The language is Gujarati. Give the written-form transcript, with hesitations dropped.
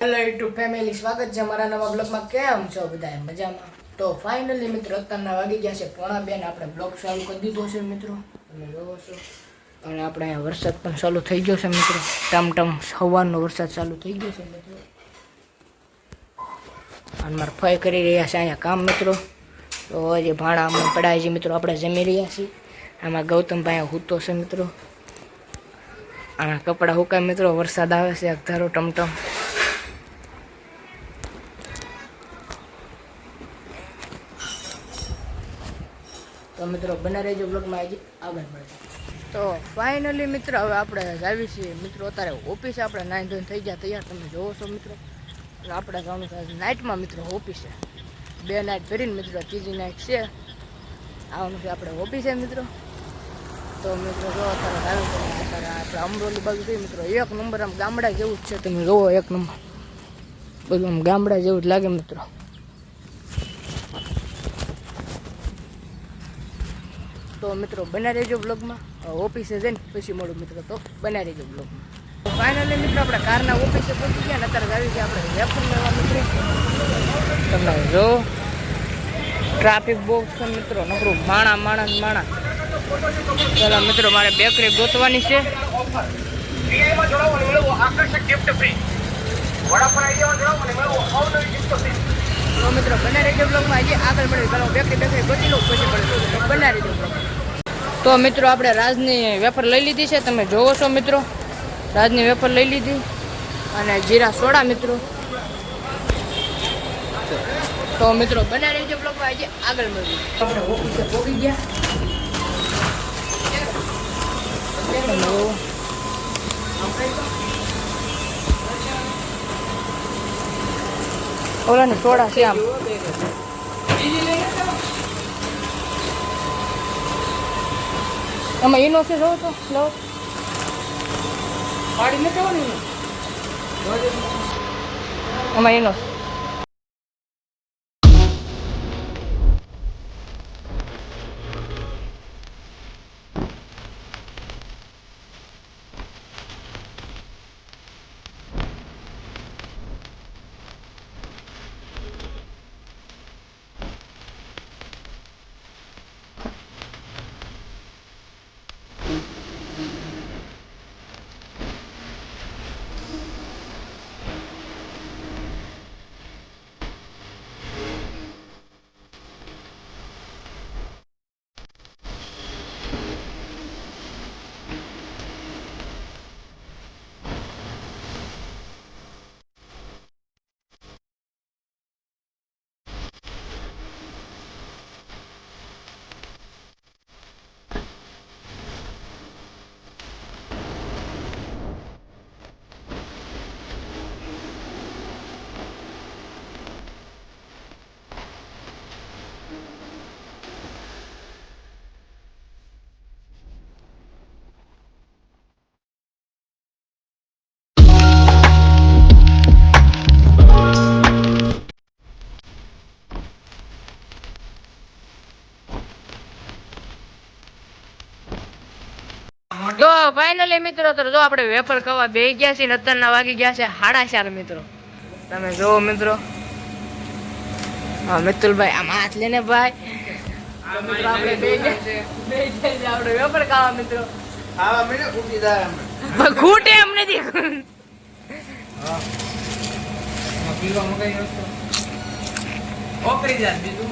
હેલો યુટ્યુબ ફેમિલી, સ્વાગત છે મારા નવા બ્લોગમાં. કેમ છો બધા? મજામાં? તો ફાઇનલી મિત્રો અત્યારના વાગી ગયા છે 1:30. આપણે બ્લોગ ચાલુ કરી દીધો છે મિત્રો, તમે જોવો છો. અને આપણે અહીંયા વરસાદ પણ ચાલુ થઈ ગયો છે મિત્રો. ટમટમ સવારનો વરસાદ ચાલુ થઈ ગયો છે મિત્રો. અને મારા ફઈ કરી રહ્યા છે અહીંયા કામ મિત્રો. તો હજી ભાણા આમાં પડાય છે મિત્રો. આપણે જમી રહ્યા છીએ. આમાં ગૌતમભાઈ હૂતો છે મિત્રો. આના કપડાં હુકાય મિત્રો. વરસાદ આવે છે ધારો ટમટમ. તો મિત્રો બના રહેજો બ્લોગમાં, આજે આગળ મળે. તો ફાઇનલી મિત્રો હવે આપણે આવી છીએ મિત્રો અત્યારે ઓફિસે. આપણે નાઈ ધોઈને થઈ ગયા તૈયાર, તમે જોવો છો મિત્રો. એટલે આપણે જવાનું થાય નાઇટમાં મિત્રો ઓફિસે. 2 નાઇટ ભરીને મિત્રો ત્રીજી નાઇટ છે આવવાનું છે આપણે ઓફિસે મિત્રો. તો મિત્રો જો અત્યારે આપણે અમરોલી બાજુ થઈ મિત્રો. 1 નંબર આમ ગામડા જેવું જ છે, તમે જોવો 1 નંબર બધું આમ ગામડા જેવું જ લાગે મિત્રો. તો મિત્રો બના રહેજો બ્લોગમાં. ઓફિસે જઈને પછી મળું મિત્રો. તો બના રહેજો બ્લોગમાં. તો ફાઇનલી મિત્રો આપણે કારના ઓફિસે પહોંચી ગયા ને અત્યારે આવી ગયા આપણે વેફર લેવા મિત્રો. તમને જો ટ્રાફિક બહુ છે મિત્રો, નકરું માણા. ચાલો મિત્રો મારે બેકરી ગોતવાની છે. તો મિત્રો બના રહેજો બ્લોગમાં, આજે આગળ મળે. ચાલો બેકરી ગોતી લઉં પછી મળે. બના રહેજો બ્લોગ. તો મિત્રો આપણે રાજની વેફર લઈ લીધી છે, તમે જોવો છો મિત્રો. રાજની વેફર લઈ લીધી અને જીરા સોડા મિત્રો. તો મિત્રો બના રહેજો બ્લોગમાં, આજે આગળ મળીએ. આપણે ઓફિસે પહોંચી ગયા. ઓલાની સોડા છે આમ. આમાં ઈનો છે, જોવો તો લો પાડી નથી આવવાની. આમાં ઈનો જો ફાઇનલી મિત્રો. તો જો આપણે વેફર ખાવા બેસી ગયા છીએ. અત્યારના વાગી ગયા છે 4:30 મિત્રો. તમે જોવો મિત્રો. હા મિતુલભાઈ આમ હાથ લેને ભાઈ. આપણે વેફર ખાવા મિત્રો. ખૂટે એમ નથી. ઓકરી જાય બીજું